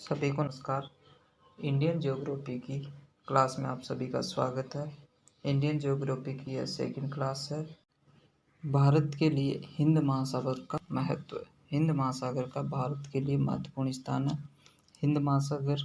सभी को नमस्कार। इंडियन ज्योग्राफी की क्लास में आप सभी का स्वागत है। इंडियन ज्योग्राफी की यह सेकंड क्लास है। भारत के लिए हिंद महासागर का महत्व। हिंद महासागर का भारत के लिए महत्वपूर्ण स्थान है। हिंद महासागर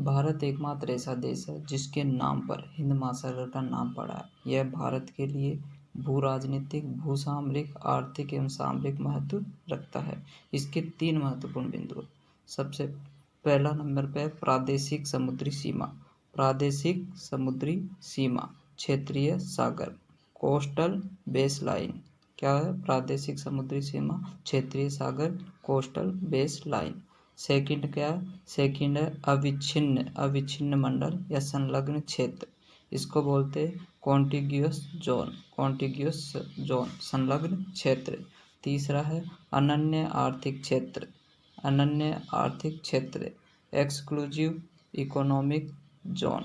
भारत एकमात्र ऐसा देश है जिसके नाम पर हिंद महासागर का नाम पड़ा है। यह भारत के लिए भू राजनीतिक, भू सामरिक, आर्थिक एवं सामरिक महत्व रखता है। इसके 3 महत्वपूर्ण बिंदु। सबसे पहला नंबर पे प्रादेशिक समुद्री सीमा। प्रादेशिक समुद्री सीमा, क्षेत्रीय सागर, कोस्टल बेस लाइन। क्या है? प्रादेशिक समुद्री सीमा, क्षेत्रीय सागर, कोस्टल बेस लाइन। सेकंड क्या है? सेकंड है अविच्छिन्न मंडल या संलग्न क्षेत्र। इसको बोलते हैं कॉन्टिग्यूअस जोन, संलग्न क्षेत्र। तीसरा है अनन्य आर्थिक क्षेत्र, एक्सक्लूसिव इकोनॉमिक जोन।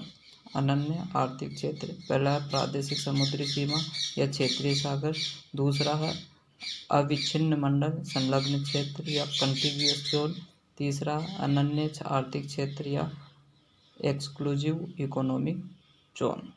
अनन्य आर्थिक क्षेत्र, पहला है प्रादेशिक समुद्री सीमा या क्षेत्रीय सागर, दूसरा है अविच्छिन्न मंडल संलग्न क्षेत्र या कंटिग्यूअस जोन, तीसरा अनन्य आर्थिक क्षेत्र या एक्सक्लूसिव इकोनॉमिक जोन।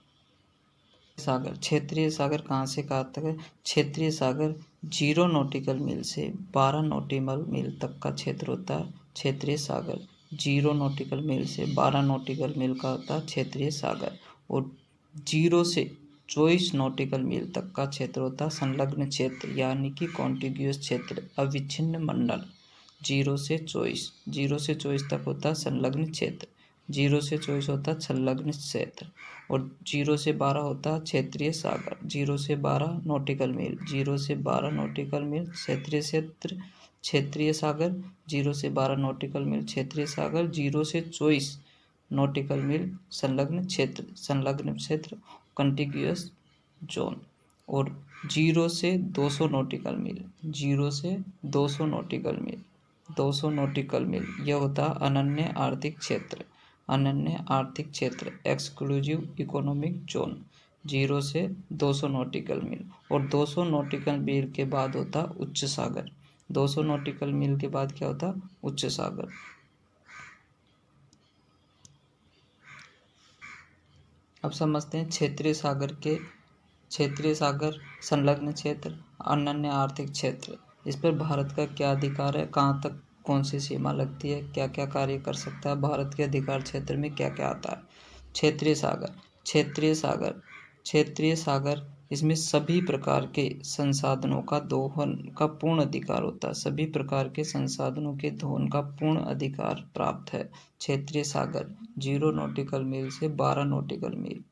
सागर, क्षेत्रीय सागर कहाँ से कहाँ तक है? क्षेत्रीय सागर 0 नॉटिकल मील से 12 नॉटिकल मील तक का क्षेत्र होता है। क्षेत्रीय सागर 0 नॉटिकल मील से 12 नॉटिकल मील का होता है क्षेत्रीय सागर। और 0 से 24 नॉटिकल मील तक का क्षेत्र होता है संलग्न क्षेत्र यानी कि कॉन्टिग्यूअस क्षेत्र, अविच्छिन्न मंडल। 0 से 24 तक होता है संलग्न क्षेत्र, 0 से 24 होता है संलग्न क्षेत्र। और 0 से 12 होता है क्षेत्रीय सागर, 0 से 12 नॉटिकल मील, 0 से 12 नॉटिकल मील क्षेत्रीय सागर, 0 से 12 नॉटिकल मील क्षेत्रीय सागर, 0 से 24 नॉटिकल मील संलग्न क्षेत्र कंटिग्यूअस जोन। और 0 से 200 नॉटिकल मील, 0 से 200 नॉटिकल मील, 200 नॉटिकल मील यह होता है अनन्य आर्थिक क्षेत्र, एक्सक्लूसिव इकोनॉमिक जोन, 0 से 200 नॉटिकल मील। और 200 नॉटिकल मील के बाद होता है उच्च सागर। 200 नॉटिकल मील के बाद क्या होता है? उच्च सागर। अब समझते हैं क्षेत्रीय सागर, संलग्न क्षेत्र, अनन्य आर्थिक क्षेत्र। इस पर भारत का क्या अधिकार है? कहाँ तक कौन सी सीमा लगती है? क्या क्या कार्य कर सकता है? भारत के अधिकार क्षेत्र में क्या क्या आता है? क्षेत्रीय सागर इसमें सभी प्रकार के संसाधनों का दोहन का पूर्ण अधिकार होता है। सभी प्रकार के संसाधनों के दोहन का पूर्ण अधिकार प्राप्त है। क्षेत्रीय सागर 0 नॉटिकल मील से 12 नॉटिकल मील,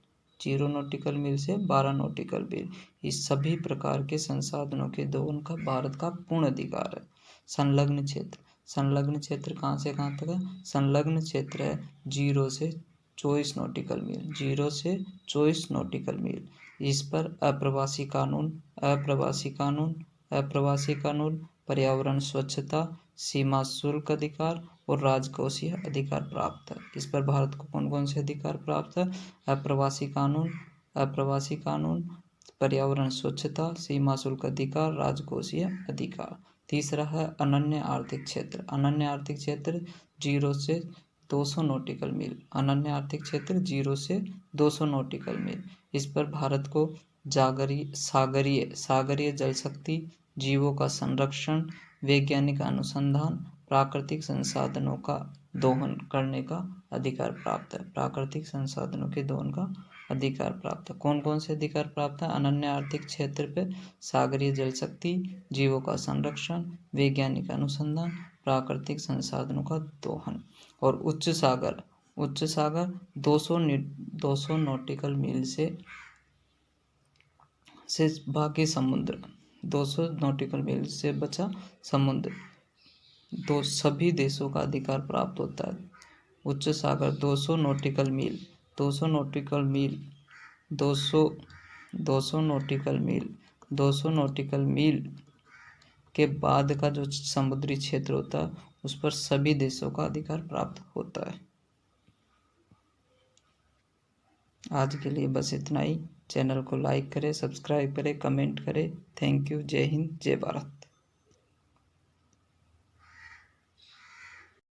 0 नॉटिकल मील से 12 नॉटिकल मील, इस सभी प्रकार के संसाधनों के दोहन का भारत का पूर्ण अधिकार है। संलग्न क्षेत्र कहाँ से कहाँ तक है? संलग्न क्षेत्र है 0 से 24 नॉटिकल मील, 0 से 24 नॉटिकल मील। इस पर अप्रवासी कानून, पर्यावरण स्वच्छता, सीमा शुल्क अधिकार और राजकोषीय अधिकार प्राप्त है। इस पर भारत को कौन कौन से अधिकार प्राप्त है? अप्रवासी कानून, पर्यावरण स्वच्छता, सीमा शुल्क अधिकार, राजकोषीय अधिकार। तीसरा है अनन्य आर्थिक क्षेत्र। अनन्य आर्थिक क्षेत्र 0 से 200 नॉटिकल मील, अनन्य आर्थिक क्षेत्र 0 से 200 नॉटिकल मील। इस पर भारत को सागरीय जल शक्ति, जीवों का संरक्षण, वैज्ञानिक अनुसंधान, प्राकृतिक संसाधनों का दोहन करने का अधिकार प्राप्त है। प्राकृतिक संसाधनों के दोहन का अधिकार प्राप्त है। कौन कौन से अधिकार प्राप्त है? अनन्य आर्थिक क्षेत्र पे सागरीय जल शक्ति, जीवों का संरक्षण, वैज्ञानिक अनुसंधान, प्राकृतिक संसाधनों का दोहन। और उच्च सागर 200 नॉटिकल मील से बाकी समुद्र, 200 नॉटिकल मील से बचा समुद्र, सभी देशों का अधिकार प्राप्त होता है। उच्च सागर 200 नॉटिकल मील, 200 नॉटिकल मील के बाद का जो समुद्री क्षेत्र होता है उस पर सभी देशों का अधिकार प्राप्त होता है। आज के लिए बस इतना ही। चैनल को लाइक करें, सब्सक्राइब करें, कमेंट करें। Thank you. जय हिंद, जय भारत।